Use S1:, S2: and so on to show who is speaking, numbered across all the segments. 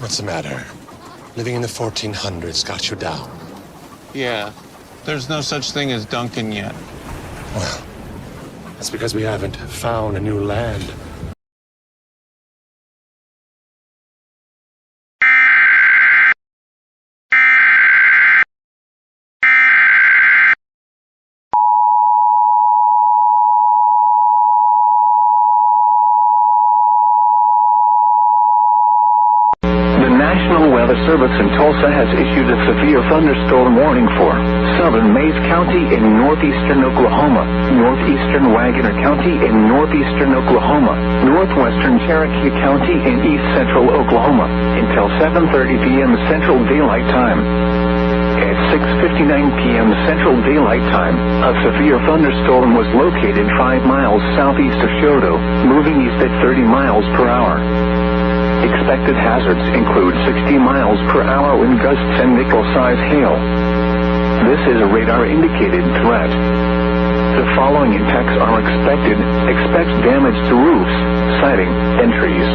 S1: What's the matter? Living in the 1400s got you down.
S2: Yeah, there's no such thing as Duncan yet.
S1: Well, that's because we haven't found a new land.
S3: National Weather Service in Tulsa has issued a severe thunderstorm warning for southern Mays County in northeastern Oklahoma, northeastern Wagoner County in northeastern Oklahoma, northwestern Cherokee County in east central Oklahoma until 7:30 p.m. Central Daylight Time. At 6:59 p.m. Central Daylight Time, a severe thunderstorm was located 5 miles southeast of Choteau, moving east at 30 miles per hour. Expected hazards include 60 miles per hour wind gusts and nickel-size hail. This is a radar-indicated threat. The following impacts are expected. Expect damage to roofs, siding, and trees.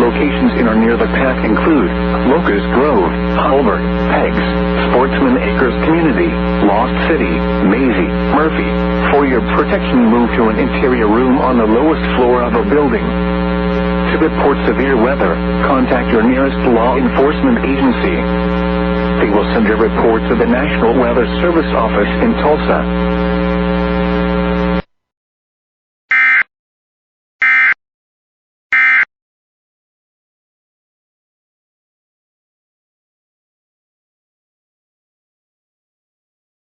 S3: Locations in or near the path include Locust Grove, Hulbert, Peggs, Sportsman Acres Community, Lost City, Maisie, Murphy. For your protection, move to an interior room on the lowest floor of a building. To report severe weather, contact your nearest law enforcement agency. They will send your report to the National Weather Service office in Tulsa.